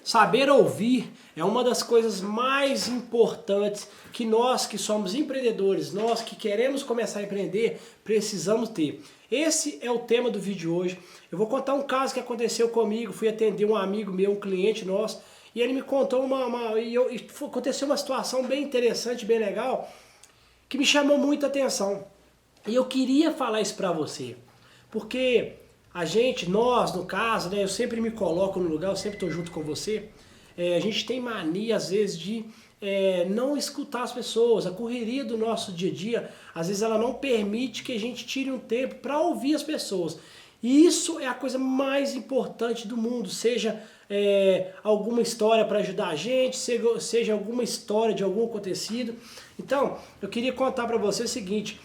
Saber ouvir é uma das coisas mais importantes que nós que somos empreendedores, nós que queremos começar a empreender, precisamos ter. Esse é o tema do vídeo de hoje. Eu vou contar um caso que aconteceu comigo, fui atender um amigo meu, um cliente nosso, e ele me contou aconteceu uma situação bem interessante, bem legal, que me chamou muita atenção. E eu queria falar isso pra você, porque nós no caso, né, eu sempre me coloco no lugar, eu sempre estou junto com você, a gente tem mania às vezes de não escutar as pessoas, a correria do nosso dia a dia, às vezes ela não permite que a gente tire um tempo para ouvir as pessoas. E isso é a coisa mais importante do mundo, seja alguma história para ajudar a gente, seja alguma história de algum acontecido. Então, eu queria contar para você o seguinte,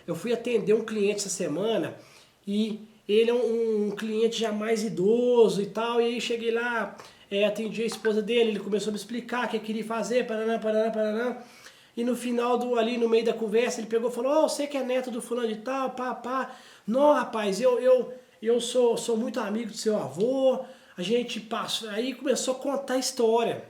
eu fui atender um cliente essa semana, e ele é um cliente já mais idoso e tal, e aí cheguei lá, atendi a esposa dele, ele começou a me explicar o que queria fazer, paraná, paraná, paraná, e no final, ali no meio da conversa, ele pegou e falou, você que é neto do fulano de tal, pá, pá, não rapaz, eu sou muito amigo do seu avô, a gente passou, aí começou a contar a história,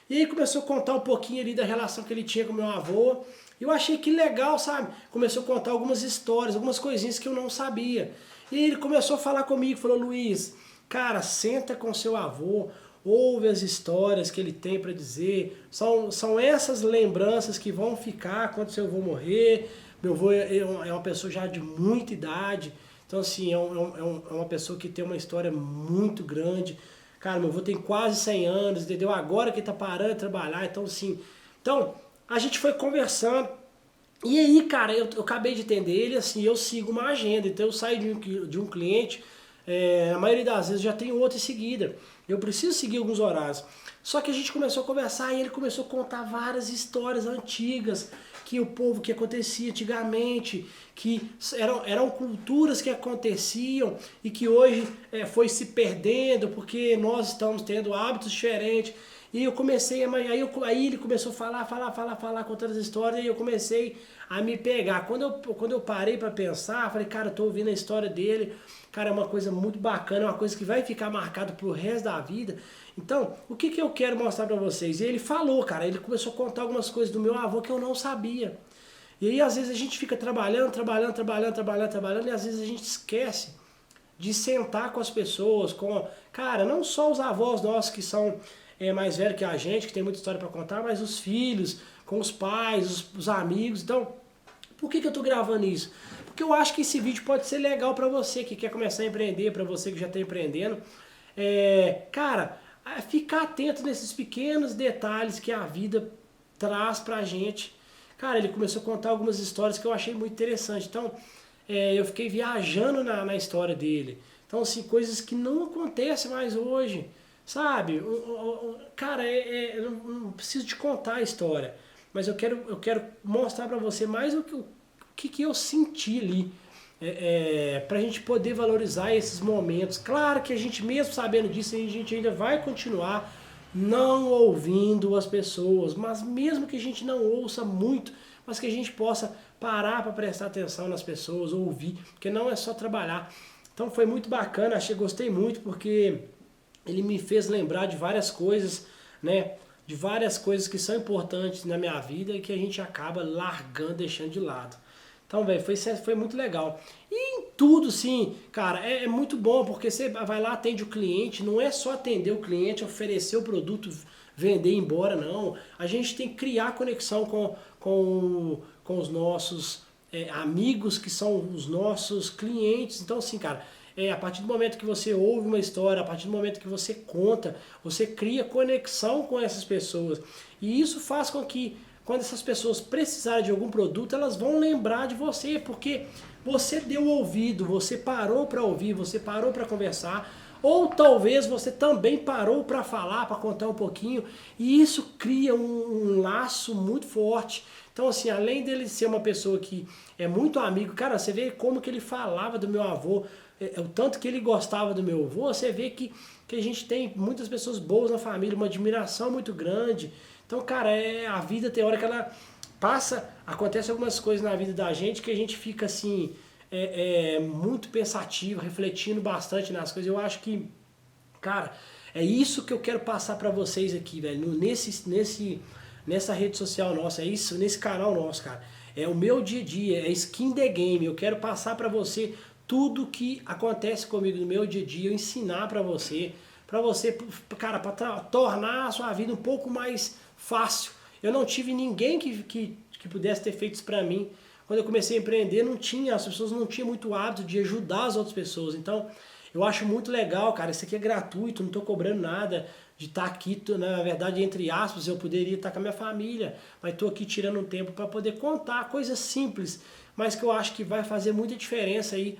e aí começou a contar um pouquinho ali da relação que ele tinha com meu avô. Eu achei que legal, sabe? Começou a contar algumas histórias, algumas coisinhas que eu não sabia. E ele começou a falar comigo, falou, Luiz, cara, senta com seu avô, ouve as histórias que ele tem para dizer. São essas lembranças que vão ficar quando seu avô morrer. Meu avô é uma pessoa já de muita idade, então assim, é uma pessoa que tem uma história muito grande. Cara, meu avô tem quase 100 anos, entendeu? Agora que ele tá parando de trabalhar, então assim... Então, a gente foi conversando, e aí, cara, eu acabei de entender ele, assim, eu sigo uma agenda, então eu saio de um cliente, a maioria das vezes já tem outro em seguida, eu preciso seguir alguns horários. Só que a gente começou a conversar e ele começou a contar várias histórias antigas, que o povo que acontecia antigamente, que eram culturas que aconteciam e que hoje foi se perdendo porque nós estamos tendo hábitos diferentes. E eu comecei aí ele começou a falar, contando as histórias, e eu comecei a me pegar. Quando eu parei para pensar, falei, cara, eu tô ouvindo a história dele, cara, é uma coisa muito bacana, é uma coisa que vai ficar marcado pro resto da vida. Então, o que eu quero mostrar para vocês? E ele falou, cara, ele começou a contar algumas coisas do meu avô que eu não sabia. E aí, às vezes, a gente fica trabalhando, e às vezes a gente esquece de sentar com as pessoas, cara, não só os avós nossos que são mais velhos que a gente, que tem muita história para contar, mas os filhos, com os pais, os amigos. Então, por que eu tô gravando isso? Porque eu acho que esse vídeo pode ser legal para você que quer começar a empreender, para você que já está empreendendo. Cara, ficar atento nesses pequenos detalhes que a vida traz pra gente. Cara, ele começou a contar algumas histórias que eu achei muito interessante. Então, eu fiquei viajando na história dele. Então, assim, coisas que não acontecem mais hoje, sabe? Cara, eu não preciso te contar a história, mas eu quero mostrar pra você mais o que eu senti ali, pra gente poder valorizar esses momentos. Claro que a gente, mesmo sabendo disso, a gente ainda vai continuar não ouvindo as pessoas, mas mesmo que a gente não ouça muito, mas que a gente possa parar para prestar atenção nas pessoas, ouvir, porque não é só trabalhar. Então foi muito bacana, gostei muito, porque ele me fez lembrar de várias coisas, né? De várias coisas que são importantes na minha vida e que a gente acaba largando, deixando de lado. Então, velho, foi muito legal. E em tudo, sim, cara, é muito bom, porque você vai lá, atende o cliente, não é só atender o cliente, oferecer o produto, vender e ir embora, não. A gente tem que criar conexão com os nossos amigos, que são os nossos clientes. Então, assim, cara, a partir do momento que você ouve uma história, a partir do momento que você conta, você cria conexão com essas pessoas. E isso faz com que, quando essas pessoas precisarem de algum produto, elas vão lembrar de você, porque você deu ouvido, você parou para ouvir, você parou para conversar, ou talvez você também parou para falar, para contar um pouquinho, e isso cria um laço muito forte. Então, assim, além dele ser uma pessoa que é muito amigo, cara, você vê como que ele falava do meu avô, o tanto que ele gostava do meu avô, você vê que a gente tem muitas pessoas boas na família, uma admiração muito grande. Então, cara, a vida tem hora que ela passa, acontece algumas coisas na vida da gente que a gente fica assim, muito pensativo, refletindo bastante nas coisas. Eu acho que Cara, é isso que eu quero passar pra vocês aqui, velho, nessa rede social nossa, é isso, nesse canal nosso, cara. É o meu dia a dia, é Skin the Game. Eu quero passar pra você tudo que acontece comigo no meu dia a dia, eu ensinar pra você, cara, pra tornar a sua vida um pouco mais fácil. Eu não tive ninguém que pudesse ter feito isso pra mim. Quando eu comecei a empreender, não tinha, as pessoas não tinham muito hábito de ajudar as outras pessoas. Então, eu acho muito legal, cara. Isso aqui é gratuito, não estou cobrando nada de estar aqui. Na verdade, entre aspas, eu poderia estar com a minha família, mas estou aqui tirando um tempo para poder contar coisas simples, mas que eu acho que vai fazer muita diferença aí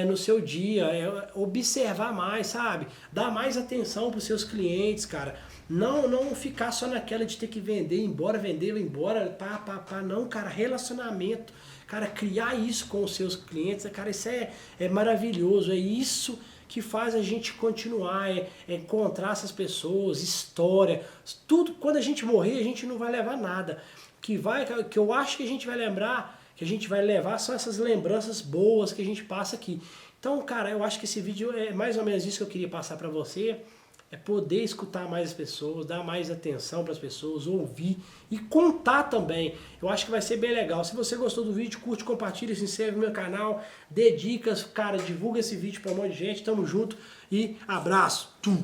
no seu dia, observar mais, sabe? Dar mais atenção para os seus clientes, cara. Não ficar só naquela de ter que vender, vender, embora, pá. Não, cara, relacionamento. Cara, criar isso com os seus clientes, cara, isso é maravilhoso. É isso que faz a gente continuar, encontrar essas pessoas, história. Tudo, quando a gente morrer, a gente não vai levar nada. Que eu acho que a gente vai lembrar, que a gente vai levar são essas lembranças boas que a gente passa aqui. Então, cara, eu acho que esse vídeo é mais ou menos isso que eu queria passar para você. É poder escutar mais as pessoas, dar mais atenção para as pessoas, ouvir e contar também. Eu acho que vai ser bem legal. Se você gostou do vídeo, curte, compartilha, se inscreve no meu canal, dê dicas, cara, divulga esse vídeo para um monte de gente. Tamo junto e abraço. Tum.